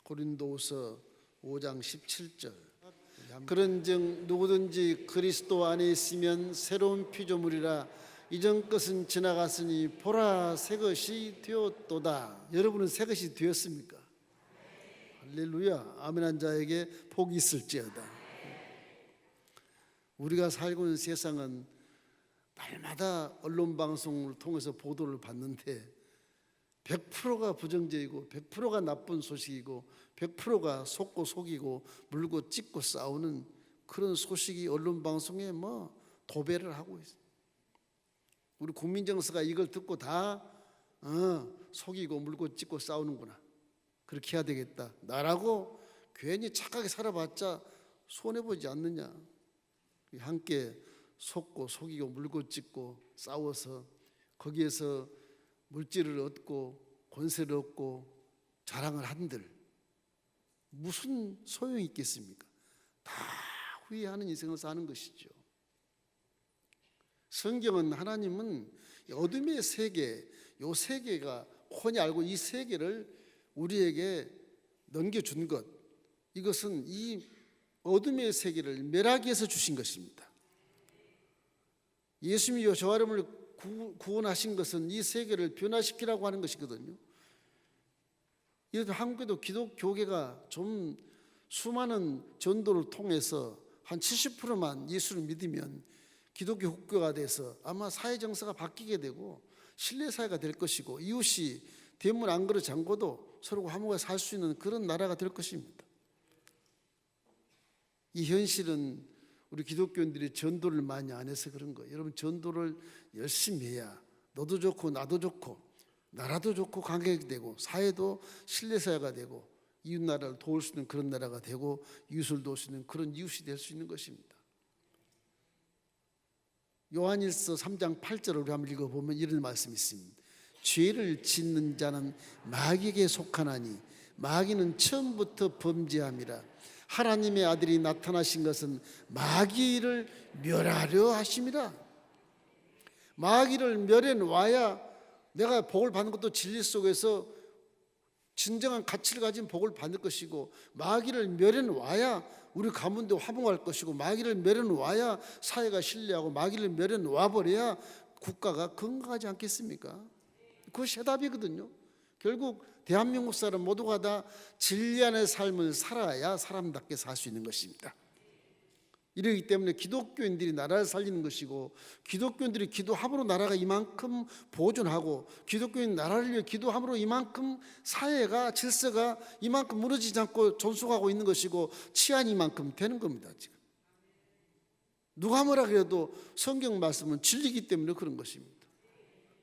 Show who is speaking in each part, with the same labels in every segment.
Speaker 1: 고린도후서 5장 17절. 그런즉 누구든지 그리스도 안에 있으면 새로운 피조물이라 이전 것은 지나갔으니 보라 새 것이 되었도다. 여러분은 새 것이 되었습니까? 할렐루야. 아멘한 자에게 복이 있을지어다. 우리가 살고 있는 세상은 날마다 언론방송을 통해서 보도를 받는데 100%가 부정적이고 100%가 나쁜 소식이고 100%가 속고 속이고 물고 찢고 싸우는 그런 소식이 언론방송에 도배를 하고 있어요. 우리 국민정서가 이걸 듣고 다 속이고 물고 찢고 싸우는구나, 그렇게 해야 되겠다, 나라고 괜히 착하게 살아봤자 손해보지 않느냐. 함께 속고 속이고 물고 찢고 싸워서 거기에서 물질을 얻고 권세를 얻고 자랑을 한들 무슨 소용이 있겠습니까? 다 후회하는 인생을 사는 것이죠. 성경은, 하나님은 어둠의 세계, 이 세계가 훤히 알고 이 세계를 우리에게 넘겨준 것, 이것은 이 어둠의 세계를 멸하기 위해서 주신 것입니다. 예수님이 저와 여러분을 구원하신 것은 이 세계를 변화시키라고 하는 것이거든요. 이래도 한국에도 기독교계가 좀 수많은 전도를 통해서 한 70%만 예수를 믿으면 기독교 국가가 돼서 아마 사회 정서가 바뀌게 되고 신뢰사회가 될 것이고 이웃이 대문 안 걸어 잠궈도 서로 화목하게 살 수 있는 그런 나라가 될 것입니다. 이 현실은 우리 기독교인들이 전도를 많이 안 해서 그런 거예요. 여러분, 전도를 열심히 해야 너도 좋고 나도 좋고 나라도 좋고 관계가 되고 사회도 신뢰사회가 되고 이웃 나라를 도울 수 있는 그런 나라가 되고 이웃을 도울 수 있는 그런 이웃이 될 수 있는 것입니다. 요한일서 3장 8절을 우리 한번 읽어보면 이런 말씀이 있습니다. 죄를 짓는 자는 마귀에게 속하나니 마귀는 처음부터 범죄함이라. 하나님의 아들이 나타나신 것은 마귀를 멸하려 하심이라. 마귀를 멸해 놔야 내가 복을 받는 것도 진리 속에서 진정한 가치를 가진 복을 받을 것이고, 마귀를 멸해 놔야 우리 가문도 화목할 것이고, 마귀를 멸해 놔야 사회가 신뢰하고, 마귀를 멸해 놔버려야 국가가 건강하지 않겠습니까? 그것이 해답이거든요. 결국 대한민국 사람 모두가 다 진리 안의 삶을 살아야 사람답게 살 수 있는 것입니다. 이러기 때문에 기독교인들이 나라를 살리는 것이고, 기독교인들이 기도함으로 나라가 이만큼 보존하고, 기독교인 나라를 위해 기도함으로 이만큼 사회가 질서가 이만큼 무너지지 않고 존속하고 있는 것이고, 치안이 이만큼 되는 겁니다. 지금 누가 뭐라 그래도 성경 말씀은 진리이기 때문에 그런 것입니다.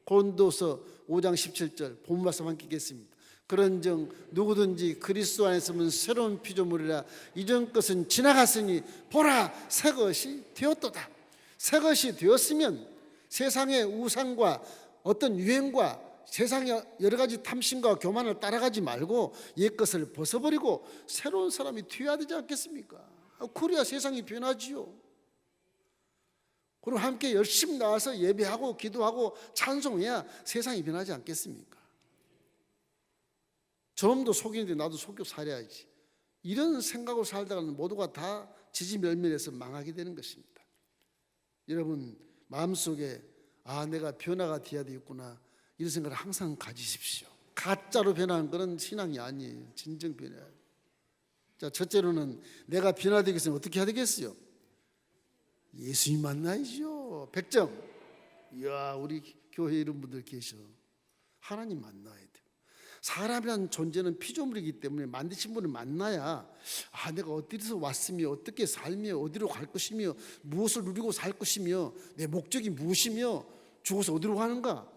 Speaker 1: 고린도서 5장 17절 본문 말씀 함께 읽겠습니다. 그런즉 누구든지 그리스도 안에 있으면 새로운 피조물이라 이전 것은 지나갔으니 보라 새 것이 되었도다. 새 것이 되었으면 세상의 우상과 어떤 유행과 세상의 여러 가지 탐심과 교만을 따라가지 말고 옛 것을 벗어버리고 새로운 사람이 되어야 되지 않겠습니까? 그래야 세상이 변하지요. 그리고 함께 열심히 나와서 예배하고 기도하고 찬송해야 세상이 변하지 않겠습니까? 저놈도 속이는데 나도 속여 살아야지, 이런 생각으로 살다가는 모두가 다 지지멸멸해서 망하게 되는 것입니다. 여러분 마음속에 내가 변화가 되어야 되겠구나, 이런 생각을 항상 가지십시오. 가짜로 변하는 것은 신앙이 아니에요. 진정 변화. 자, 첫째로는 내가 변화되기 위해서는 어떻게 해야 되겠어요? 예수님 만나야죠. 100점. 이야, 우리 교회 이런 분들 계셔. 하나님 만나야 돼요. 사람이라는 존재는 피조물이기 때문에 만드신 분을 만나야 내가 어디서 왔으며 어떻게 살며 어디로 갈 것이며 무엇을 누리고 살 것이며 내 목적이 무엇이며 죽어서 어디로 가는가,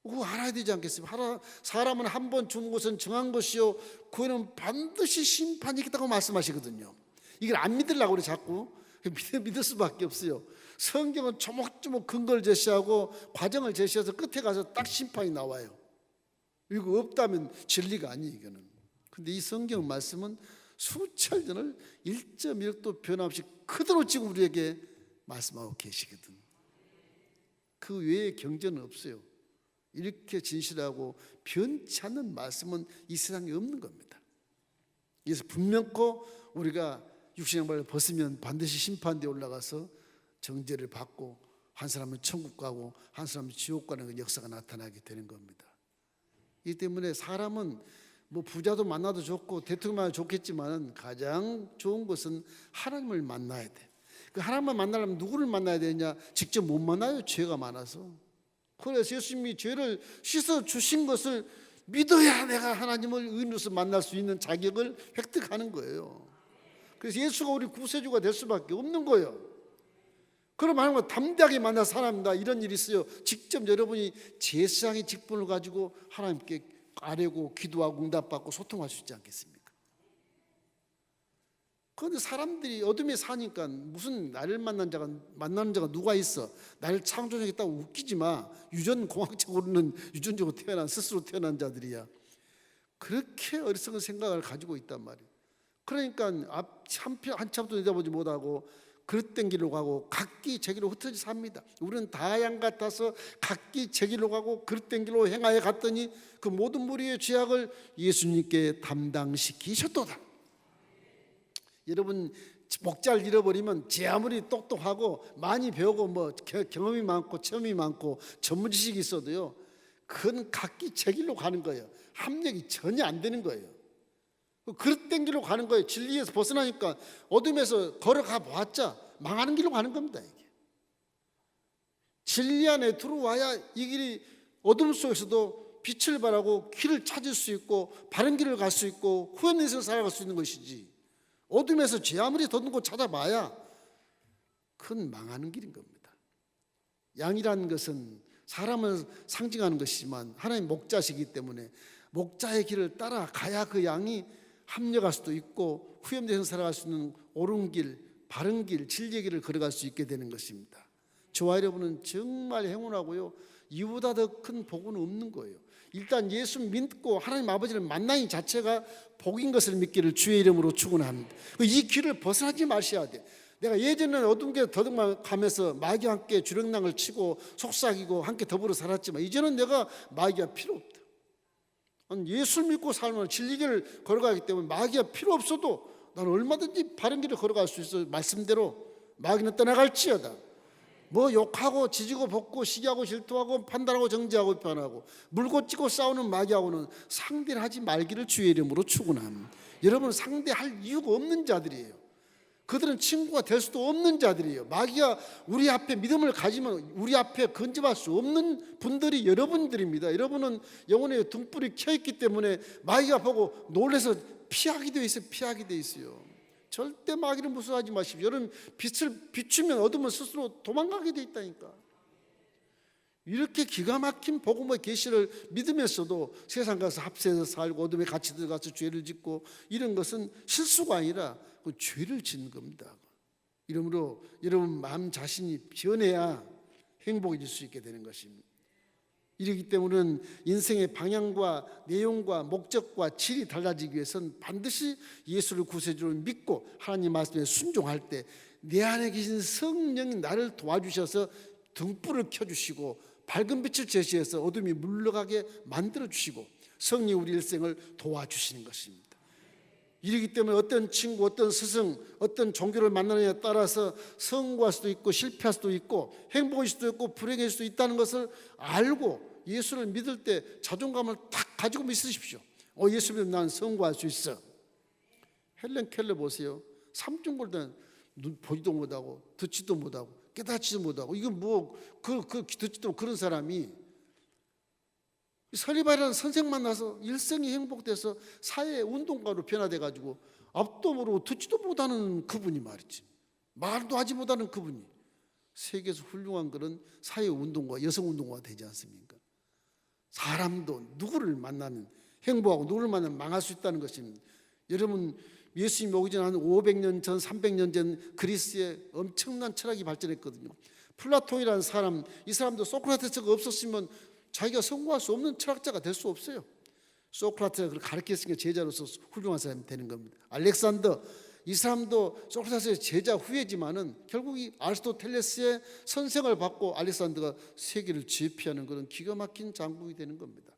Speaker 1: 그거 알아야 되지 않겠습니까? 사람은 한 번 죽는 것은 정한 것이요 그거는 반드시 심판이 있다고 말씀하시거든요. 이걸 안 믿으려고 그래 자꾸. 믿을 수밖에 없어요. 성경은 조목조목 근거를 제시하고 과정을 제시해서 끝에 가서 딱 심판이 나와요. 이거 없다면 진리가 아니에요, 이거는. 근데 이 성경 말씀은 수천년을 1.1도 변함없이 그대로 지금 우리에게 말씀하고 계시거든. 그 외에 경전은 없어요. 이렇게 진실하고 변치 않는 말씀은 이 세상에 없는 겁니다. 그래서 분명코 우리가 육신의 양말을 벗으면 반드시 심판대에 올라가서 정죄를 받고 한 사람은 천국 가고 한 사람은 지옥 가는 그 역사가 나타나게 되는 겁니다. 이 때문에 사람은 뭐 부자도 만나도 좋고 대통령 만나도 좋겠지만 가장 좋은 것은 하나님을 만나야 돼. 그 하나님을 만나려면 누구를 만나야 되냐? 직접 못 만나요. 죄가 많아서. 그래서 예수님이 죄를 씻어 주신 것을 믿어야 내가 하나님을 의인으로서 만날 수 있는 자격을 획득하는 거예요. 그래서 예수가 우리 구세주가 될 수밖에 없는 거예요. 그럼 하나님과 담대하게 만나 사람이다. 이런 일이 있어요. 직접 여러분이 제사장의 직분을 가지고 하나님께 아뢰고 기도하고 응답받고 소통할 수 있지 않겠습니까? 그런데 사람들이 어둠에 사니까 무슨 나를 만나는 자가 누가 있어? 나를 창조하겠다고 웃기지 마. 유전공학적으로는 유전적으로 태어난 스스로 태어난 자들이야. 그렇게 어리석은 생각을 가지고 있단 말이에요. 그러니까 한참도 내다보지 못하고 그릇된 길로 가고 각기 제 길로 흩어져 삽니다. 우리는 다 양 같아서 각기 제 길로 가고 그릇된 길로 행하여 갔더니 그 모든 무리의 죄악을 예수님께 담당시키셨도다. 여러분 목자를 잃어버리면 제 아무리 똑똑하고 많이 배우고 뭐 경험이 많고 체험이 많고 전문 지식이 있어도요, 그건 각기 제 길로 가는 거예요. 합력이 전혀 안 되는 거예요. 그릇된 길로 가는 거예요. 진리에서 벗어나니까 어둠에서 걸어가 보았자 망하는 길로 가는 겁니다. 이게 진리 안에 들어와야 이 길이 어둠 속에서도 빛을 발하고 길을 찾을 수 있고 바른 길을 갈 수 있고 후회는 인생을 살아갈 수 있는 것이지, 어둠에서 죄 아무리 더듬고 찾아봐야 그건 망하는 길인 겁니다. 양이라는 것은 사람을 상징하는 것이지만 하나님 목자시기 때문에 목자의 길을 따라가야 그 양이 합력할 수도 있고 후염돼서 살아갈 수 있는 옳은 길, 바른 길, 진리의 길을 걸어갈 수 있게 되는 것입니다. 저와 여러분은 정말 행운하고요, 이보다 더 큰 복은 없는 거예요. 일단 예수 믿고 하나님 아버지를 만나는 자체가 복인 것을 믿기를 주의 이름으로 축원합니다. 이 길을 벗어나지 마셔야 돼. 내가 예전에는 어둠 길 더듬어가면서 마귀와 함께 주렁낭을 치고 속삭이고 함께 더불어 살았지만 이제는 내가 마귀가 필요 없다. 예수를 믿고 살면 진리길을 걸어가기 때문에 마귀가 필요 없어도 나는 얼마든지 바른 길을 걸어갈 수 있어. 말씀대로 마귀는 떠나갈지어다. 뭐 욕하고 지지고 볶고 시기하고 질투하고 판단하고 정죄하고 비판하고 물고 찌고 싸우는 마귀하고는 상대를 하지 말기를 주의 이름으로 축원합니다. 여러분, 상대할 이유가 없는 자들이에요. 그들은 친구가 될 수도 없는 자들이에요. 마귀가 우리 앞에 믿음을 가지면 우리 앞에 근접할 수 없는 분들이 여러분들입니다. 여러분은 영혼의 등불이 켜있기 때문에 마귀가 보고 놀라서 피하게 되어 있어요. 피하게 되어 있어요. 절대 마귀를 무서워하지 마십시오. 여러분, 빛을 비추면 어둠은 스스로 도망가게 되어 있다니까. 이렇게 기가 막힌 복음의 계시를 믿으면서도 세상 가서 합세해서 살고 어둠에 같이 들어가서 죄를 짓고 이런 것은 실수가 아니라 그 죄를 짓는 겁니다. 이러므로 여러분 마음 자신이 변해야 행복해질 수 있게 되는 것입니다. 이러기 때문에 인생의 방향과 내용과 목적과 질이 달라지기 위해서는 반드시 예수를 구세주로 믿고 하나님 말씀에 순종할 때 내 안에 계신 성령이 나를 도와주셔서 등불을 켜주시고 밝은 빛을 제시해서 어둠이 물러가게 만들어주시고 성령이 우리 일생을 도와주시는 것입니다. 이러기 때문에 어떤 친구, 어떤 스승, 어떤 종교를 만나느냐에 따라서 성공할 수도 있고 실패할 수도 있고 행복할 수도 있고 불행할 수도 있다는 것을 알고 예수를 믿을 때 자존감을 딱 가지고 믿으십시오. 예수 믿으면 난 성공할 수 있어. 헬렌 켈러 보세요. 삼중골든 보지도 못하고 듣지도 못하고 깨닫지도 못하고 이건 뭐 듣지도 그런 사람이 설리발이라는 선생 만나서 일생이 행복돼서 사회 운동가로 변화돼가지고 앞도 모르고 듣지도 못하는 그분이 말이지, 말도 하지 못하는 그분이 세계에서 훌륭한 그런 사회 운동가, 여성 운동가가 되지 않습니까? 사람도 누구를 만나면 행복하고 누구를 만나면 망할 수 있다는 것입니다. 여러분, 예수님이 오기 전 한 500년 전, 300년 전 그리스에 엄청난 철학이 발전했거든요. 플라톤이라는 사람, 이 사람도 소크라테스가 없었으면 자기가 성공할 수 없는 철학자가 될 수 없어요. 소크라테스가 그걸 가르쳤으니까 제자로서 훌륭한 사람이 되는 겁니다. 알렉산더, 이 사람도 소크라테스의 제자 후예지만은 결국 이 아리스토텔레스의 선생을 받고 알렉산더가 세계를 제패하는 그런 기가 막힌 장군이 되는 겁니다.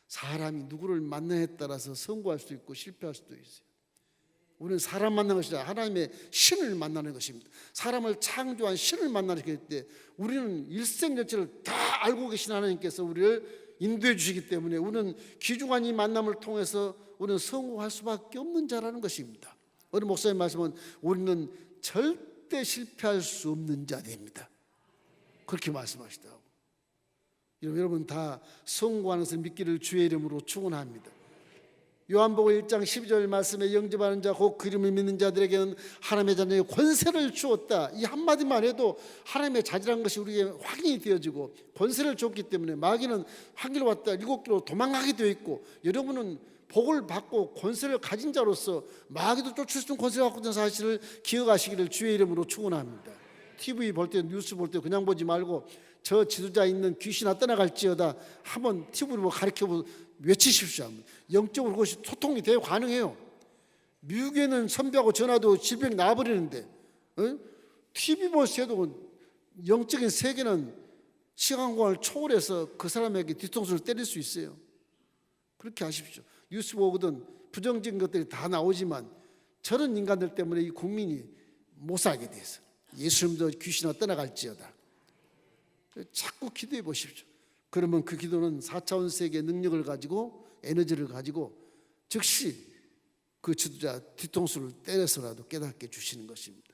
Speaker 1: 사람이 누구를 만나에 따라서 성공할 수도 있고 실패할 수도 있어요. 우리는 사람 만나는 것이 아니라 하나님의 신을 만나는 것입니다. 사람을 창조한 신을 만나는 것이기 때문에 우리는 일생전체를 다 알고 계신 하나님께서 우리를 인도해 주시기 때문에 우리는 귀중한 이 만남을 통해서 우리는 성공할 수밖에 없는 자라는 것입니다. 어느 목사님 말씀은 우리는 절대 실패할 수 없는 자입니다. 그렇게 말씀하시더라고요. 여러분 다 성공하는 것을 믿기를 주의 이름으로 축원합니다. 요한복음 1장 12절 말씀에 영접하는 자 곧 그 이름을 믿는 자들에게는 하나님의 자녀의 권세를 주었다. 이 한마디만 해도 하나님의 자녀라는 것이 우리에게 확인이 되어지고 권세를 줬기 때문에 마귀는 한 길로 왔다 일곱 길로 도망가게 되어 있고, 여러분은 복을 받고 권세를 가진 자로서 마귀도 쫓을 수 있는 권세를 갖고 있는 사실을 기억하시기를 주의 이름으로 축원합니다. TV 볼 때, 뉴스 볼 때 그냥 보지 말고 저 지도자 있는 귀신아 떠나갈지어다 한번 TV로 가르쳐 외치십시오. 영적으로 그것이 소통이 되어 가능해요. 미국에는 선교하고 전화도 질병이 나와버리는데 TV 보세도 영적인 세계는 시간공간을 초월해서 그 사람에게 뒤통수를 때릴 수 있어요. 그렇게 하십시오. 뉴스 보거든 부정적인 것들이 다 나오지만 저런 인간들 때문에 이 국민이 못 살게 돼서 예수님도 귀신아 떠나갈지어다. 자꾸 기도해 보십시오. 그러면 그 기도는 4차원 세계의 능력을 가지고 에너지를 가지고 즉시 그 지도자 뒤통수를 때려서라도 깨닫게 주시는 것입니다.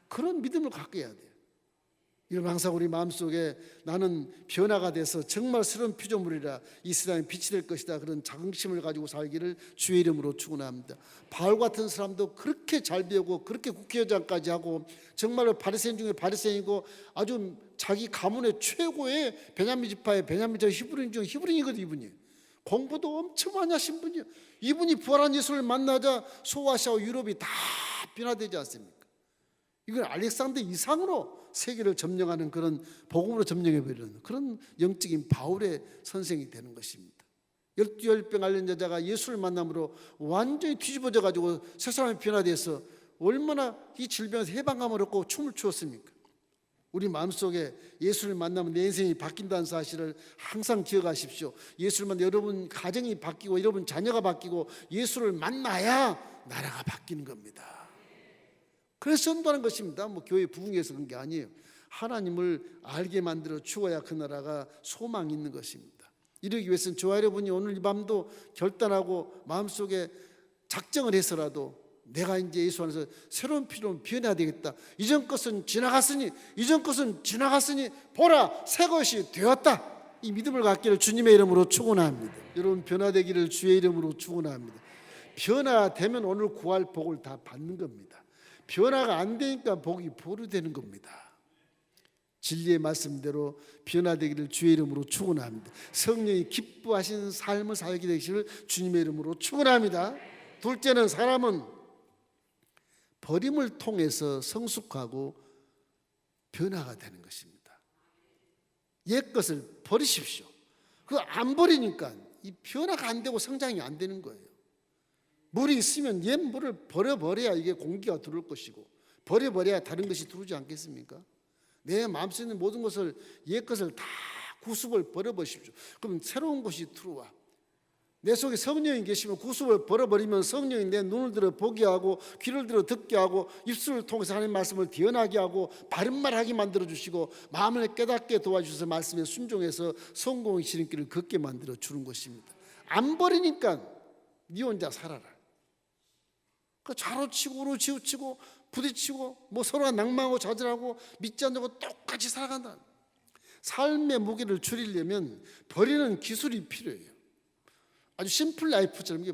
Speaker 1: 그런 믿음을 갖게 해야 돼요. 이런 항상 우리 마음속에 나는 변화가 돼서 정말 새로운 피조물이라 이 세상에 빛이 될 것이다, 그런 자긍심을 가지고 살기를 주의 이름으로 축원합니다. 바울 같은 사람도 그렇게 잘 배우고 그렇게 국회의장까지 하고 정말로 바리새인 중에 바리새인이고 아주 자기 가문의 최고의 베냐민 지파의 베냐민 저 히브리인 중 히브리인이거든요. 이분이 공부도 엄청 많이 하신 분이에요. 이분이 부활한 예수를 만나자 소아시아와 유럽이 다 변화되지 않습니까? 이건 알렉산더 이상으로 세계를 점령하는 그런 복음으로 점령해버리는 그런 영적인 바울의 선생이 되는 것입니다. 12열병 앓는 여자가 예수를 만남으로 완전히 뒤집어져 가지고 새 사람이 변화돼서 얼마나 이 질병에서 해방감을 얻고 춤을 추었습니까? 우리 마음속에 예수를 만나면 내 인생이 바뀐다는 사실을 항상 기억하십시오. 예수를 만나 여러분 가정이 바뀌고 여러분 자녀가 바뀌고 예수를 만나야 나라가 바뀌는 겁니다. 그래서 전도하는 것입니다. 뭐 교회 부흥해서 그런 게 아니에요. 하나님을 알게 만들어 주어야 그 나라가 소망이 있는 것입니다. 이러기 위해서는 저와 여러분이 오늘 이 밤도 결단하고 마음속에 작정을 해서라도 내가 이제 예수 안에서 새로운 피로 변해야 되겠다. 이전 것은 지나갔으니 보라 새 것이 되었다. 이 믿음을 갖기를 주님의 이름으로 축원합니다. 여러분 변화되기를 주의 이름으로 축원합니다. 변화되면 오늘 구할 복을 다 받는 겁니다. 변화가 안 되니까 복이 보류되는 겁니다. 진리의 말씀대로 변화되기를 주의 이름으로 축원합니다. 성령이 기뻐하시는 삶을 살게 되기를 주님의 이름으로 축원합니다. 둘째는 사람은 버림을 통해서 성숙하고 변화가 되는 것입니다. 옛 것을 버리십시오. 그거 안 버리니까 이 변화가 안 되고 성장이 안 되는 거예요. 물이 있으면 옛 물을 버려버려야 이게 공기가 들어올 것이고 버려버려야 다른 것이 들어오지 않겠습니까? 내 마음속에 있는 모든 것을 옛 것을 다 구습을 버려버리십시오. 그럼 새로운 것이 들어와. 내 속에 성령이 계시면 구습을 버려버리면 성령이 내 눈을 들어 보게 하고 귀를 들어 듣게 하고 입술을 통해서 하나님 말씀을 대언하게 하고 바른 말하게 만들어주시고 마음을 깨닫게 도와주셔서 말씀에 순종해서 성공의 지름길을 걷게 만들어 주는 것입니다. 안 버리니까 네 혼자 살아라. 좌로치고 우로치우치고 부딪히고 뭐 서로가 낭망하고 좌절하고 믿지 않고 똑같이 살아간다. 삶의 무게를 줄이려면 버리는 기술이 필요해요. 아주 심플 라이프처럼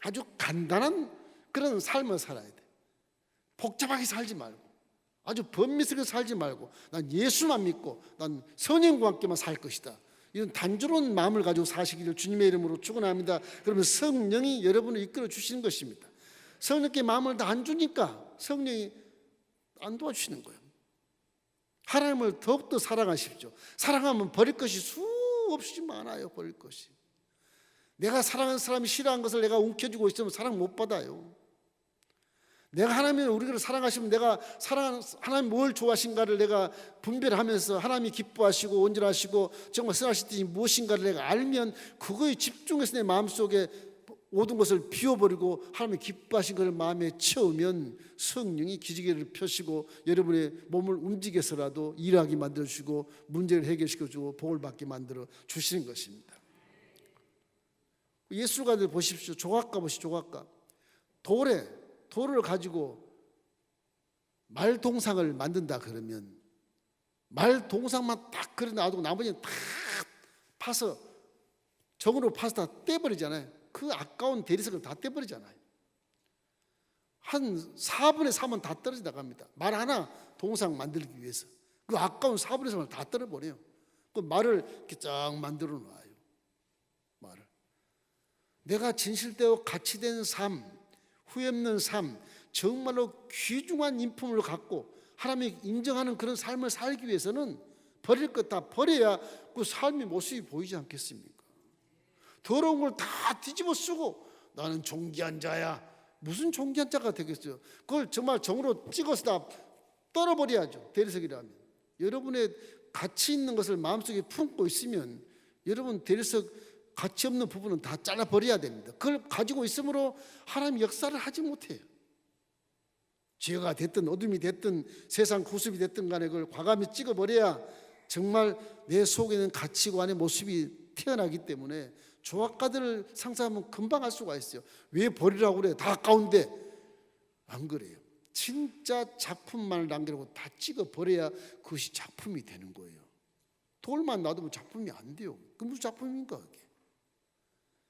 Speaker 1: 아주 간단한 그런 삶을 살아야 돼. 복잡하게 살지 말고 아주 번미스럽게 살지 말고 난 예수만 믿고 난 성령과 함께만 살 것이다. 이런 단조로운 마음을 가지고 사시기를 주님의 이름으로 축원합니다. 그러면 성령이 여러분을 이끌어 주시는 것입니다. 성령께 마음을 다 안 주니까 성령이 안 도와주시는 거예요. 하나님을 더욱더 사랑하십시오. 사랑하면 버릴 것이 수없이 많아요. 버릴 것이. 내가 사랑하는 사람이 싫어하는 것을 내가 움켜쥐고 있으면 사랑 못 받아요. 내가 하나님을 우리를 사랑하시면 내가 하나님 뭘 좋아하신가를 내가 분별하면서 하나님이 기뻐하시고 온전하시고 정말 선하신 뜻이 무엇인가를 내가 알면 그거에 집중해서 내 마음속에 모든 것을 비워버리고 하나님의 기뻐하신 것을 마음에 채우면 성령이 기지개를 펴시고 여러분의 몸을 움직여서라도 일하게 만들어주시고 문제를 해결시켜주고 복을 받게 만들어 주시는 것입니다. 예술가들 보십시오. 조각가 보시죠. 조각가. 돌을 가지고 말동상을 만든다 그러면 말동상만 딱 그려 놔두고 나머지는 다 파서 정으로 파서 다 떼버리잖아요. 그 아까운 대리석을 다 떼버리잖아요. 한 4분의 3은 다 떨어져 나갑니다. 말 하나 동상 만들기 위해서 그 아까운 4분의 3을 다 떨어버려요. 그 말을 이렇게 쫙 만들어 놔요. 말을 내가 진실되고 가치된 삶, 후회 없는 삶, 정말로 귀중한 인품을 갖고 하나님이 인정하는 그런 삶을 살기 위해서는 버릴 것 다 버려야 그 삶의 모습이 보이지 않겠습니까? 더러운 걸 다 뒤집어 쓰고 나는 존귀한 자야. 무슨 존귀한 자가 되겠어요? 그걸 정말 정으로 찍어서 다 떨어버려야죠. 대리석이라면. 여러분의 가치 있는 것을 마음속에 품고 있으면 여러분 대리석 가치 없는 부분은 다 잘라버려야 됩니다. 그걸 가지고 있으므로 하나님 역사를 하지 못해요. 죄가 됐든 어둠이 됐든 세상 구습이 됐든 간에 그걸 과감히 찍어버려야 정말 내 속에는 가치고 안의 모습이 태어나기 때문에 조각가들을 상상하면 금방 알 수가 있어요. 왜 버리라고 그래? 다 아까운데. 안 그래요. 진짜 작품만을 남기려고 다 찍어버려야 그것이 작품이 되는 거예요. 돌만 놔두면 작품이 안 돼요. 그 무슨 작품입니까 그게?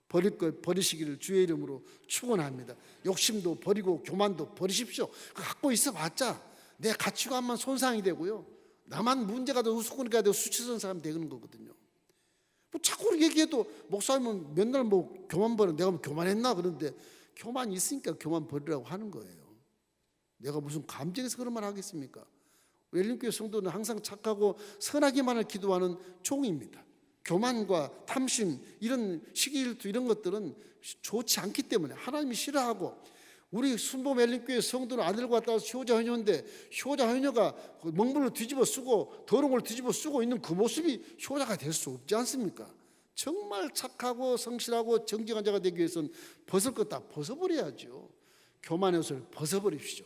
Speaker 1: 버릴 것 버리시기를 주의 이름으로 축원합니다. 욕심도 버리고 교만도 버리십시오. 갖고 있어봤자 내 가치관만 손상이 되고요. 나만 문제가 되고 우스꽝이가 되고 수치스러운 사람이 되는 거거든요. 뭐 자꾸 얘기해도 목사님은 맨날 뭐 교만 버려 내가 뭐 교만했나 그런데 교만이 있으니까 교만 버리라고 하는 거예요. 내가 무슨 감정에서 그런 말 하겠습니까? 웰링교회 성도는 항상 착하고 선하기만을 기도하는 종입니다. 교만과 탐심 이런 시기일투 이런 것들은 좋지 않기 때문에 하나님이 싫어하고 우리 순보 멜린교회 성도는 아들과 딸 효자 효녀인데 효자 효녀가 먹물을 뒤집어 쓰고 더러운 걸 뒤집어 쓰고 있는 그 모습이 효자가 될 수 없지 않습니까? 정말 착하고 성실하고 정직한 자가 되기 위해서는 벗을 것 다 벗어버려야죠. 교만의 옷을 벗어버립시오.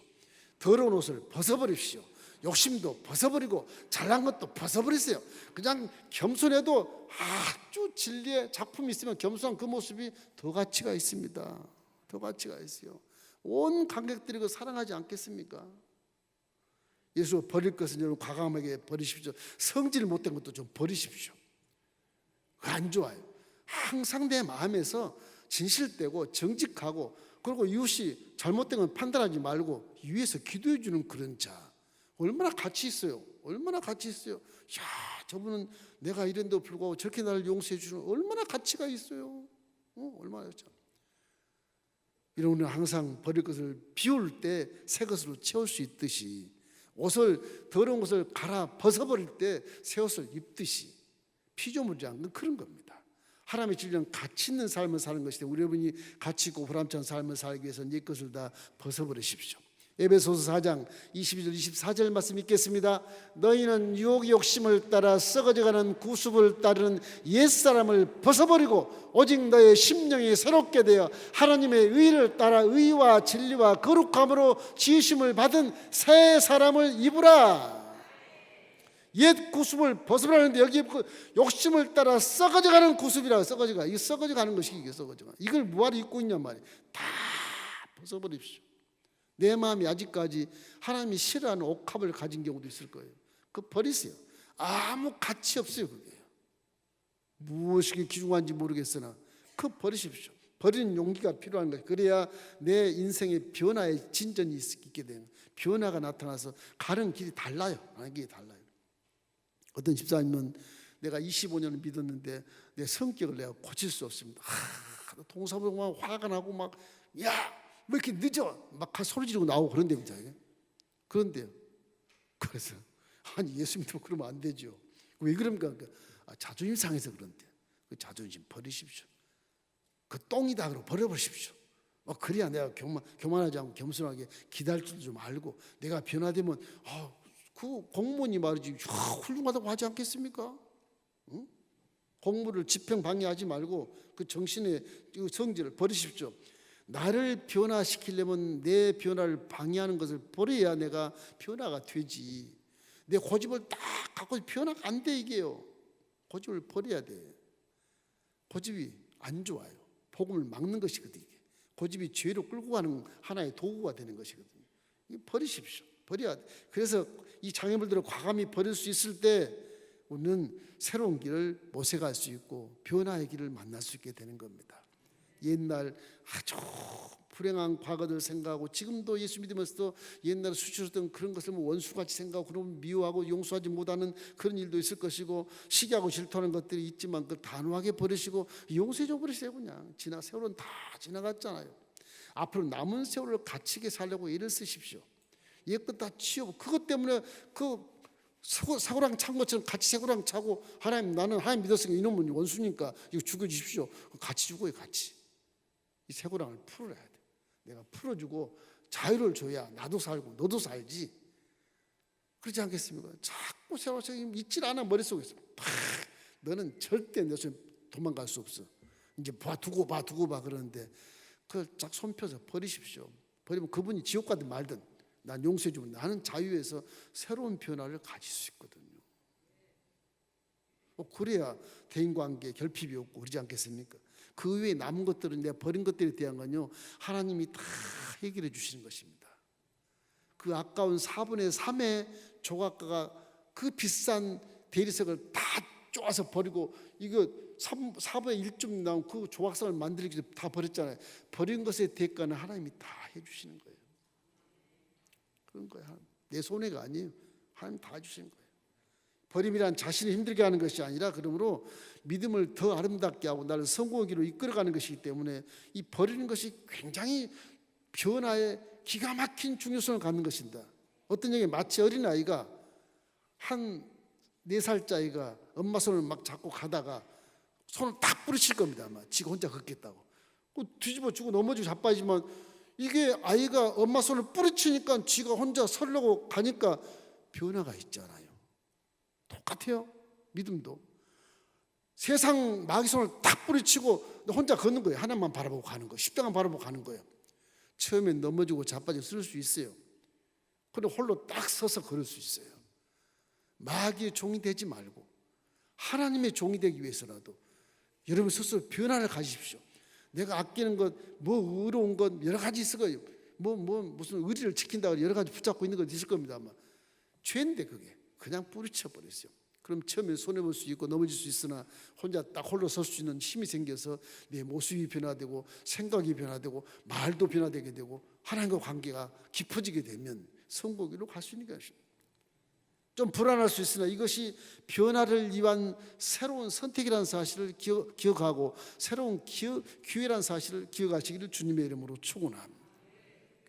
Speaker 1: 더러운 옷을 벗어버립시오. 욕심도 벗어버리고 잘난 것도 벗어버리세요. 그냥 겸손해도 아주 진리의 작품이 있으면 겸손한 그 모습이 더 가치가 있습니다. 더 가치가 있어요. 온 관객들이 그 사랑하지 않겠습니까? 예수 버릴 것은 여러분 과감하게 버리십시오. 성질 못된 것도 좀 버리십시오. 안 좋아요. 항상 내 마음에서 진실되고 정직하고 그리고 이웃이 잘못된 건 판단하지 말고 위에서 기도해 주는 그런 자 얼마나 가치 있어요. 얼마나 가치 있어요. 야, 저분은 내가 이런데도 불구하고 저렇게 나를 용서해 주는 얼마나 가치가 있어요. 얼마나 참. 이런 우리는 항상 버릴 것을 비울 때 새 것으로 채울 수 있듯이 옷을 더러운 것을 갈아 벗어버릴 때 새 옷을 입듯이 피조물이지 않는 그런 겁니다. 하나님의 진리는 가치 있는 삶을 사는 것이되 우리 여러분이 가치 있고 보람찬 삶을 살기 위해서는 이 것을 다 벗어버리십시오. 에베소서 4장 22절 24절 말씀 읽겠습니다. 너희는 유혹의 욕심을 따라 썩어져가는 구습을 따르는 옛사람을 벗어버리고 오직 너의 심령이 새롭게 되어 하나님의 의를 따라 의와 진리와 거룩함으로 지으심을 받은 새 사람을 입으라. 옛 구습을 벗어버리는데 여기 욕심을 따라 썩어져가는 구습이라. 썩어져가 이게 썩어져가는 것이 이게 썩어져가. 이걸 뭐하러 입고 있냔 말이에요. 다 벗어버립시오. 내 마음이 아직까지 하나님이 싫어하는 옥합을 가진 경우도 있을 거예요. 그거 버리세요. 아무 가치 없어요. 그게 무엇이 귀중한지 모르겠으나 그거 버리십시오. 버리는 용기가 필요한 거예요. 그래야 내 인생의 변화의 진전이 있게 되는 변화가 나타나서 가는 길이 달라요. 가는 길이 달라요. 어떤 집사님은 내가 25년을 믿었는데 내 성격을 내가 고칠 수 없습니다. 동사무소만 화가 나고 막 야! 왜 이렇게 늦어? 막 소리 지르고 나오고 그런답니다. 그런데요. 그래서 아니 예수 믿으면 그러면 안 되죠. 왜 그럽니까? 자존심 상해서 그런데 그 자존심 버리십시오. 그 똥이다 그러고 버려버리십시오. 그래야 내가 교만하지 않고 겸손하게 기다릴 줄도 좀 알고 내가 변화되면 그 공무원이 말이지 훌륭하다고 하지 않겠습니까? 응? 공부를 집행 방해하지 말고 그 정신의 그 성질을 버리십시오. 나를 변화시키려면 내 변화를 방해하는 것을 버려야 내가 변화가 되지. 내 고집을 딱 갖고 변화가 안 돼. 이게요. 고집을 버려야 돼. 고집이 안 좋아요. 복음을 막는 것이거든요. 고집이 죄로 끌고 가는 하나의 도구가 되는 것이거든요. 이거 버리십시오. 버려야 돼. 그래서 이 장애물들을 과감히 버릴 수 있을 때 우리는 새로운 길을 모색할 수 있고 변화의 길을 만날 수 있게 되는 겁니다. 옛날 아주 불행한 과거들 생각하고 지금도 예수 믿으면서도 옛날에 수치스러웠던 그런 것을 원수같이 생각하고 그러면 미워하고 용서하지 못하는 그런 일도 있을 것이고 시기하고 질투하는 것들이 있지만 그걸 단호하게 버리시고 용서해 버리세요. 그냥 세월은 다 지나갔잖아요. 앞으로 남은 세월을 갇히게 살려고 애를 쓰십시오. 옛것 다 치우고 그것 때문에 그 사고랑 찬 것처럼 같이 사고랑 차고 하나님 나는 하나님 믿었으니까 이놈은 원수니까 이거 죽여주십시오. 같이 죽어요. 같이. 이 사고랑을 풀어야 돼. 내가 풀어주고 자유를 줘야 나도 살고 너도 살지. 그렇지 않겠습니까? 자꾸 세워서 있질 않아 머릿속에서. 너는 절대 내 손에 도망갈 수 없어. 이제 두고 봐 그러는데 그걸 쫙 손펴서 버리십시오. 버리면 그분이 지옥 가든 말든 난 용서해 주면 나는 자유에서 새로운 변화를 가질 수 있거든요. 그래야 대인관계 결핍이 없고 그러지 않겠습니까? 그 외에 남은 것들은 내가 버린 것들에 대한 건요 하나님이 다 해결해 주시는 것입니다. 그 아까운 4분의 3의 조각가가 그 비싼 대리석을 다 쪼아서 버리고 이거 4분의 1쯤 나온 그 조각상을 만들기 전에 다 버렸잖아요. 버린 것의 대가는 하나님이 다 해주시는 거예요. 그런 거예요. 내 손해가 아니에요. 하나님 다 해주시는 거예요. 버림이란 자신을 힘들게 하는 것이 아니라 그러므로 믿음을 더 아름답게 하고 나를 성공의 길로 이끌어가는 것이기 때문에 이 버리는 것이 굉장히 변화에 기가 막힌 중요성을 갖는 것입니다. 어떤 얘기 마치 어린아이가 한 4살짜리가 엄마 손을 막 잡고 가다가 손을 딱 부러칠 겁니다. 아마 지가 혼자 걷겠다고. 뒤집어 주고 넘어지고 자빠지지만 이게 아이가 엄마 손을 뿌리치니까 지가 혼자 서려고 가니까 변화가 있잖아요. 똑같아요. 믿음도. 세상 마귀 손을 딱 뿌리치고 혼자 걷는 거예요. 하나만 바라보고 가는 거예요. 십자가만 바라보고 가는 거예요. 처음엔 넘어지고 자빠지고 쓸 수 있어요. 그런데 홀로 딱 서서 걸을 수 있어요. 마귀의 종이 되지 말고 하나님의 종이 되기 위해서라도 여러분 스스로 변화를 가지십시오. 내가 아끼는 것, 뭐 의로운 것 여러 가지 있을 거예요. 무슨 의리를 지킨다고 여러 가지 붙잡고 있는 것 있을 겁니다. 아마 죄인데 그게 그냥 뿌리쳐 버렸어요. 그럼 처음에 손해 볼 수 있고 넘어질 수 있으나 혼자 딱 홀로 설 수 있는 힘이 생겨서 내 모습이 변화되고 생각이 변화되고 말도 변화되게 되고 하나님과 관계가 깊어지게 되면 성공으로 갈 수 있는 것입니다. 좀 불안할 수 있으나 이것이 변화를 위한 새로운 선택이라는 사실을 기억하고 새로운 기회라는 사실을 기억하시기를 주님의 이름으로 축원합니다.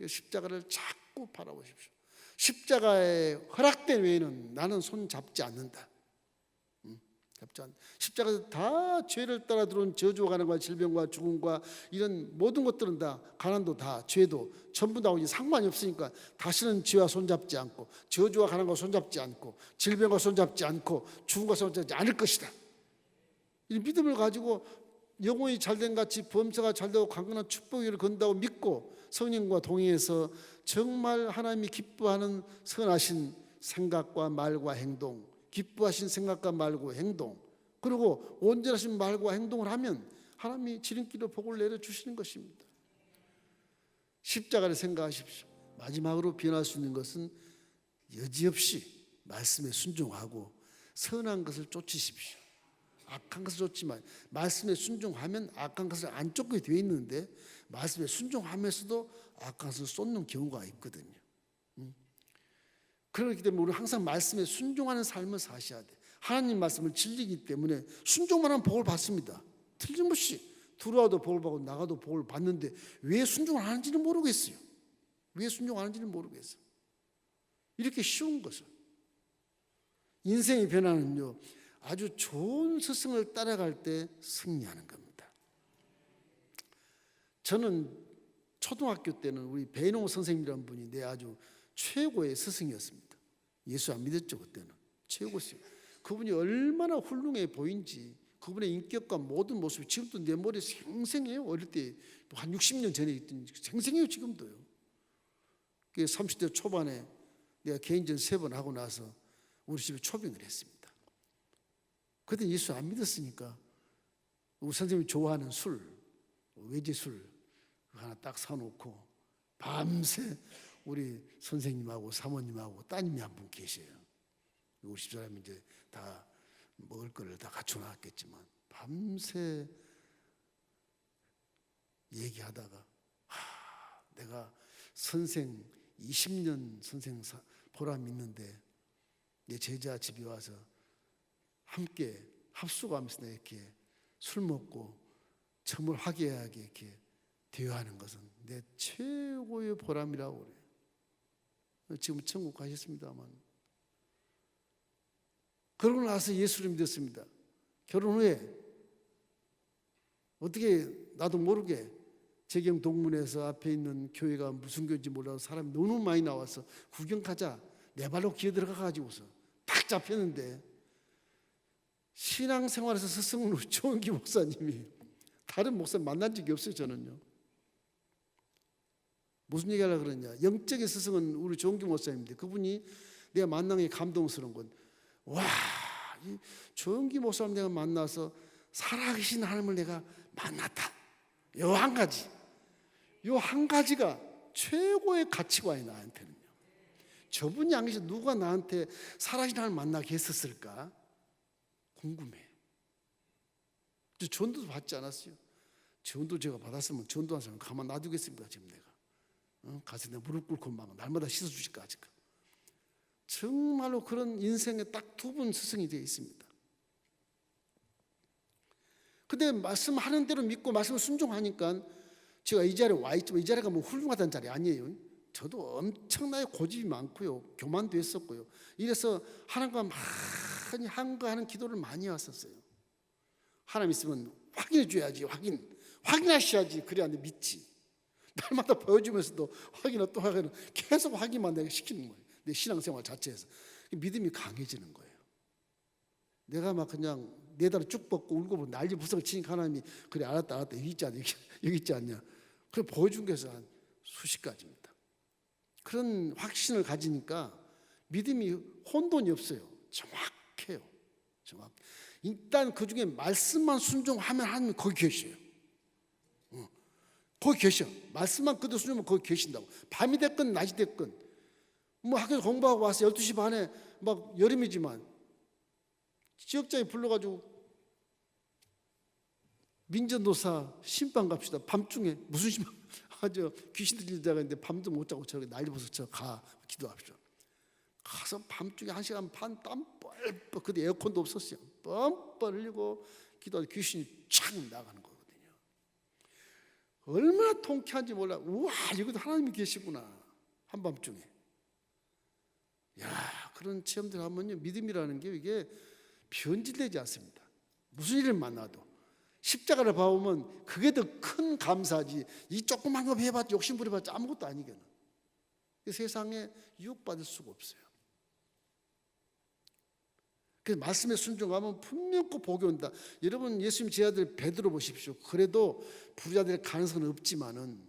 Speaker 1: 십자가를 자꾸 바라보십시오. 십자가에 허락된 외에는 나는 손 잡지 않는다. 십자가에서 다 죄를 따라 들어온 저주와 가난과 질병과 죽음과 이런 모든 것들은 다 가난도 다 죄도 전부 다 상관이 없으니까 다시는 죄와 손잡지 않고 저주와 가난과 손잡지 않고 질병과 손잡지 않고 죽음과 손잡지 않을 것이다. 이 믿음을 가지고 영혼이 잘된 같이 범사가 잘되고 강건한 축복을 건다고 믿고 성령과 동행해서 정말 하나님이 기뻐하는 선하신 생각과 말과 행동, 기뻐하신 생각과 말과 행동, 그리고 온전하신 말과 행동을 하면 하나님이 지름길로 복을 내려주시는 것입니다. 십자가를 생각하십시오. 마지막으로 변할 수 있는 것은 여지없이 말씀에 순종하고 선한 것을 쫓으십시오. 악한 것을 쫓지 마요. 말씀에 순종하면 악한 것을 안 쫓게 되어 있는데 말씀에 순종하면서도 악한 것을 쏟는 경우가 있거든요. 그렇기 때문에 우리는 항상 말씀에 순종하는 삶을 사셔야 돼. 하나님 말씀을 진리이기 때문에 순종만 하면 복을 받습니다. 틀림없이 들어와도 복을 받고 나가도 복을 받는데 왜 순종을 하는지는 모르겠어요. 왜 순종하는지는 모르겠어요. 이렇게 쉬운 것을. 인생의 변화는요 아주 좋은 스승을 따라갈 때 승리하는 겁니다. 저는 초등학교 때는 우리 배농 선생님이라는 분이 내 아주 최고의 스승이었습니다. 예수 안 믿었죠 그때는. 최고였어요. 그분이 얼마나 훌륭해 보인지 그분의 인격과 모든 모습이 지금도 내 머리에 생생해요. 어릴 때 한 60년 전에 있던 생생해요. 지금도요. 30대 초반에 내가 개인전 3번 하고 나서 우리 집에 초빙을 했습니다. 그때 예수 안 믿었으니까 우리 선생님이 좋아하는 술, 외제술 하나 딱 사놓고 밤새 우리 선생님하고 사모님하고 따님이 한 분 계셔요. 우리 집사람이 이제 다 먹을 거를 다 갖춰놨겠지만 밤새 얘기하다가 내가 선생 20년 선생 보람 있는데 내 제자 집에 와서 함께 합숙하면서 이렇게 술 먹고 정말 화기애애하게 이렇게 대화하는 것은 내 최고의 보람이라고 그래요. 지금 천국 가셨습니다만. 그러고 나서 예수를 믿었습니다. 결혼 후에 어떻게 나도 모르게 재경 동문에서 앞에 있는 교회가 무슨 교회인지 몰라서 사람이 너무 많이 나와서 구경 가자. 내 발로 기어 들어가가지고서 딱 잡혔는데 신앙생활에서 스승으로 조은기 목사님이 다른 목사 만난 적이 없어요. 저는요. 무슨 얘기하려고 그러냐. 영적인 스승은 우리 조은기 목사님인데 그분이 내가 만난 게 감동스러운 건 와, 이 조은기 목사님 내가 만나서 살아계신 하나님을 내가 만났다. 요 한 가지. 요 한 가지가 최고의 가치관이 나한테는요. 저분이 안 계셔 누가 나한테 살아계신 하나님을 만나게 했었을까? 궁금해. 전도도 받지 않았어요. 전도 제가 받았으면 전도한 사람 가만 놔두겠습니까? 지금 내가 가서 내가 무릎 꿇고 막 날마다 씻어주실까? 아직 정말로 그런 인생에 딱 2분 스승이 되어 있습니다. 근데 말씀하는 대로 믿고 말씀을 순종하니까 제가 이 자리에 와 있지만 이 자리가 뭐 훌륭하다는 자리 아니에요. 저도 엄청나게 고집이 많고요. 교만도 했었고요. 이래서 하나님과 많이 한거하는 기도를 많이 왔었어요. 하나님 있으면 확인해 줘야지. 확인하셔야지. 그래야 내 믿지. 날마다 보여주면서도 확인을 또 확인을 계속 확인만 내가 시키는 거예요. 내 신앙생활 자체에서 믿음이 강해지는 거예요. 내가 막 그냥 내 다리 쭉 뻗고 울고 난리 부석을 치니까 하나님이 그래 알았다 여기 있지 않냐. 그래 보여준 게 한 수십 가지입니다. 그런 확신을 가지니까 믿음이 혼돈이 없어요. 정확해요. 일단 그 중에 말씀만 순종하면 하나님이 거기 계셔요. 거기 계셔. 말씀만 그대로 순종하면 거기 계신다고. 밤이 됐건 낮이 됐건 뭐 학교에서 공부하고 와서 12시 반에 막 여름이지만 지역장에 불러가지고 민전도사 심판 갑시다. 밤중에 무슨 심판? 귀신 들린 자가 있는데 밤도 못 자고 저렇게 난리버섯 가 기도합시다. 가서 밤중에 1시간 반 땀 뻘뻘 그때 에어컨도 없었어요. 뻘뻘 흘리고 기도하다 귀신이 착 나가는 거거든요. 얼마나 통쾌한지 몰라. 우와 여기도 하나님이 계시구나. 한밤중에. 야 그런 체험들 하면요 믿음이라는 게 이게 변질되지 않습니다. 무슨 일을 만나도 십자가를 봐보면 그게 더 큰 감사지. 이 조그만 거 해봤자 욕심 부려봤자 아무것도 아니거든. 세상에 유혹받을 수가 없어요. 그래서 말씀에 순종하면 분명히 복이 온다. 여러분 예수님 제 아들 베드로 보십시오. 그래도 부자될 가능성은 없지만은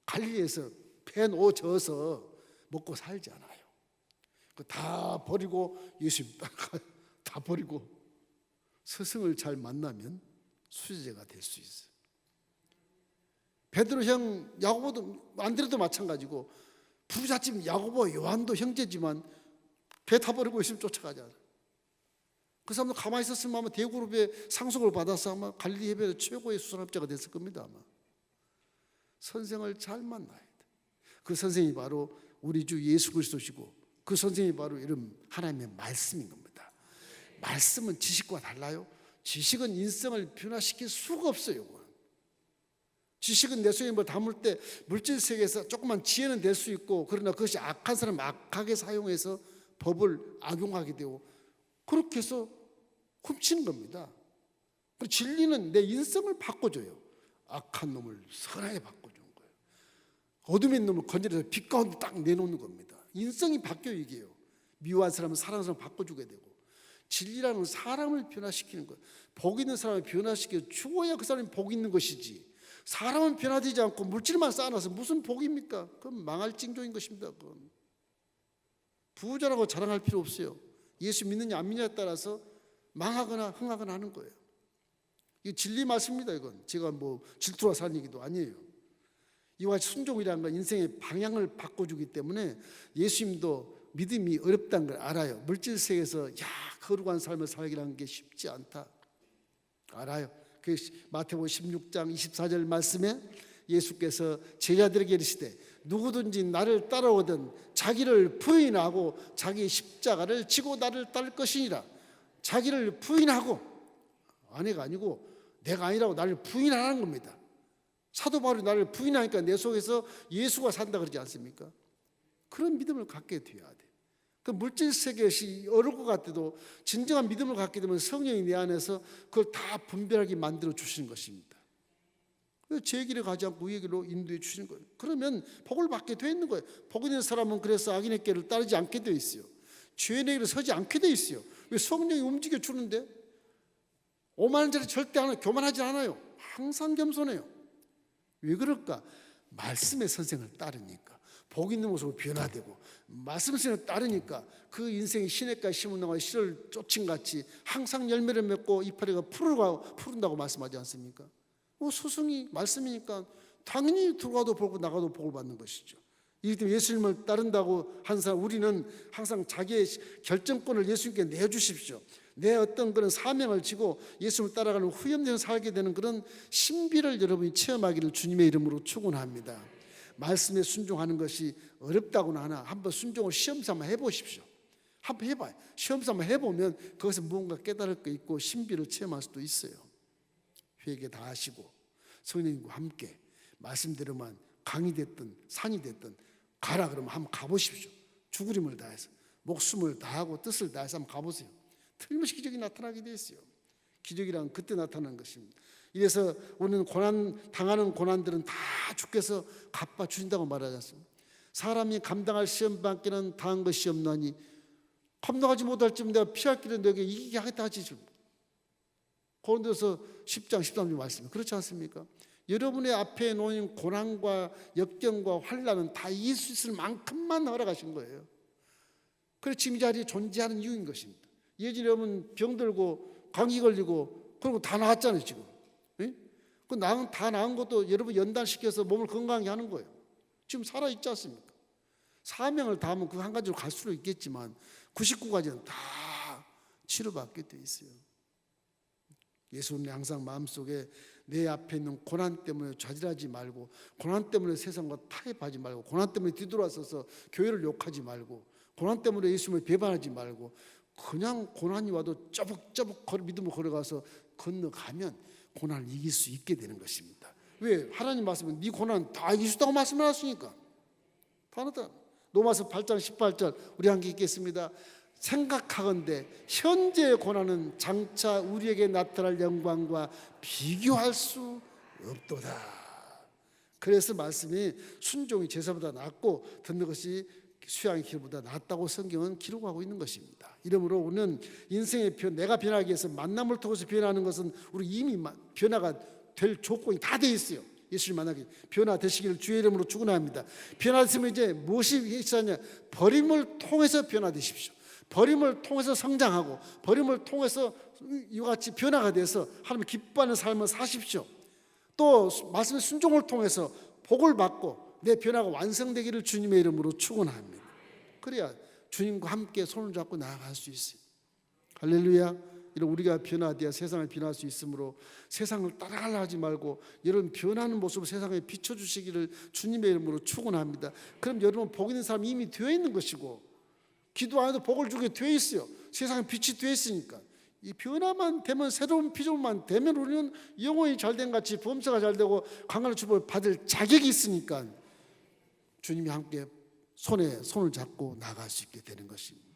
Speaker 1: 갈릴리에서 배 놓쳐서 먹고 살지 않아요. 다 버리고 예수님 따라가요. 다 버리고 스승을 잘 만나면 수제자가 될 수 있어요. 베드로 형 야고보도 안드레도 마찬가지고 부잣집 야고보 요한도 형제지만 배 다 버리고 예수님 쫓아가지 않아요. 그 사람도 가만히 있었으면 아마 대그룹의 상속을 받아서 아마 갈릴리 해변의 최고의 수산업자가 됐을 겁니다. 아마 선생을 잘 만나야 돼. 그 선생이 바로 우리 주 예수 그리스도시고 그 선생이 바로 이런 하나님의 말씀인 겁니다. 말씀은 지식과 달라요. 지식은 인생을 변화시킬 수가 없어요. 지식은 내 속에 뭐 담을 때 물질 세계에서 조그만 지혜는 될 수 있고 그러나 그것이 악한 사람 악하게 사용해서 법을 악용하게 되고 그렇게 해서 훔치는 겁니다. 그리고 진리는 내 인생을 바꿔줘요. 악한 놈을 선하게 바꿔주는 거예요. 어둠에 있는 놈을 건져내서 빛 가운데 딱 내놓는 겁니다. 인생이 바뀌어요. 이게요. 미워한 사람은 사랑하는 사람 바꿔주게 되고 진리라는 건 사람을 변화시키는 거예요. 복 있는 사람을 변화시켜 죽어야 그 사람이 복 있는 것이지, 사람은 변화되지 않고 물질만 쌓아놔서 무슨 복입니까? 그건 망할 징조인 것입니다. 그건 부자라고 자랑할 필요 없어요. 예수 믿느냐 안 믿느냐에 따라서 망하거나 흥하거나 하는 거예요. 이 진리 말씀입니다. 이건 제가 뭐 질투와 사는 얘기도 아니에요. 이와 같이 순종이라는 건 인생의 방향을 바꿔주기 때문에 예수님도 믿음이 어렵다는 걸 알아요. 물질 세계에서 거룩한 삶을 살기라는 게 쉽지 않다 알아요. 그 마태복음 16장 24절 말씀에 예수께서 제자들에게 이르시되 누구든지 나를 따라오든 자기를 부인하고 자기 십자가를 지고 나를 따를 것이니라. 자기를 부인하고, 아내가 아니고 내가 아니라고 나를 부인하는 겁니다. 사도 바울이 나를 부인하니까 내 속에서 예수가 산다 그러지 않습니까? 그런 믿음을 갖게 돼야 돼. 그 물질 세계시 어려울 것 같아도 진정한 믿음을 갖게 되면 성령이 내 안에서 그걸 다 분별하게 만들어 주시는 것입니다. 제 길에 가지 않고 우리의 길로 인도해 주시는 거예요. 그러면 복을 받게 되어 있는 거예요. 복 있는 사람은 그래서 악인의 길을 따르지 않게 되어 있어요. 죄의 길을 서지 않게 되어 있어요. 왜? 성령이 움직여 주는데. 오만한 자를 절대 안 해요. 교만하지 않아요. 항상 겸손해요. 왜 그럴까? 말씀의 선생을 따르니까. 복 있는 모습으로 변화되고 말씀의 선생을 따르니까 그 인생이 시냇가에 심은 나무가 씨를 쫓은 같이 항상 열매를 맺고 이파리가 푸른다고 말씀하지 않습니까? 스승이 말씀이니까 당연히 들어가도 복을 나가도 복을 받는 것이죠. 이렇기 때문에 예수님을 따른다고 한 사람, 우리는 항상 자기의 결정권을 예수님께 내주십시오. 내 어떤 그런 사명을 지고 예수님을 따라가는 후렴되는 살게 되는 그런 신비를 여러분이 체험하기를 주님의 이름으로 축원합니다. 말씀에 순종하는 것이 어렵다고나 하나 한번 순종을 시험삼아 해보십시오. 한번 해봐요. 시험삼아 해보면 그것에 무언가 깨달을 거 있고 신비를 체험할 수도 있어요. 회개 다 하시고 성령님과 함께 말씀대로만 강이 됐든 산이 됐든 가라 그러면 한번 가보십시오. 죽으림을 다해서 목숨을 다하고 뜻을 다해서 한번 가보세요. 틀림없이 기적이 나타나게 돼 있어요. 기적이란 그때 나타나는 것입니다. 이래서 우리는 당하는 고난들은 다 주께서 갚아 주신다고 말하지 않습니까? 사람이 감당할 시험 밖에는 당한 것이 없나니 감당하지 못할지면 내가 피할 길은 너에게 이기게 하겠다 하지. 고린도서 10장 13절 말씀 그렇지 않습니까? 여러분의 앞에 놓인 고난과 역경과 환난은 다 이길 수 있을 만큼만 허락하신 거예요. 그래서 지금 이 자리에 존재하는 이유인 것입니다. 예전에 여러분 병들고 감기 걸리고 그리고 다 나았잖아요 지금. 다 나은 것도 여러분 연단시켜서 몸을 건강하게 하는 거예요. 지금 살아있지 않습니까? 사명을 다하면 그 한 가지로 갈 수도 있겠지만 99가지는 다 치료받게 돼 있어요. 예수는 항상 마음속에 내 앞에 있는 고난 때문에 좌절하지 말고, 고난 때문에 세상과 타협하지 말고, 고난 때문에 뒤돌아서서 교회를 욕하지 말고, 고난 때문에 예수님을 배반하지 말고, 그냥 고난이 와도 쩌북쩌북 믿음으로 걸어가서 건너가면 고난을 이길 수 있게 되는 것입니다. 왜? 하나님 말씀은 네 고난 다 이길 수 있다고 말씀을 하셨으니까. 다르다. 로마서 8장 18절 우리 함께 읽겠습니다. 생각하건대 현재의 고난은 장차 우리에게 나타날 영광과 비교할 수 없도다. 그래서 말씀이 순종이 제사보다 낫고 듣는 것이 수양의 길보다 낫다고 성경은 기록하고 있는 것입니다. 이러므로 우리는 인생의 내가 변하기 위해서 만남을 통해서 변하는 것은 우리 이미 변화가 될 조건이 다 돼 있어요. 예수님 만나기 변화되시기를 주의 이름으로 축원합니다. 변화됐으면 이제 무엇이 있어야 버림을 통해서 변화되십시오. 버림을 통해서 성장하고 버림을 통해서 이와 같이 변화가 돼서 하나님 기뻐하는 삶을 사십시오. 또 말씀의 순종을 통해서 복을 받고 내 변화가 완성되기를 주님의 이름으로 축원합니다. 그래야 주님과 함께 손을 잡고 나아갈 수 있어요. 할렐루야. 이런 우리가 변화되어 세상을 변화할 수 있으므로 세상을 따라가려 하지 말고 여러분 변하는 모습을 세상에 비춰주시기를 주님의 이름으로 축원합니다. 그럼 여러분 복 있는 사람이 이미 되어 있는 것이고 기도 안 해도 복을 주게 되어 있어요. 세상에 빛이 되어 있으니까. 이 변화만 되면, 새로운 피조물만 되면 우리는 영혼이 잘된 같이 범사가 잘되고 강건한 축복을 받을 자격이 있으니까 주님이 함께 손에 손을 잡고 나갈 수 있게 되는 것입니다.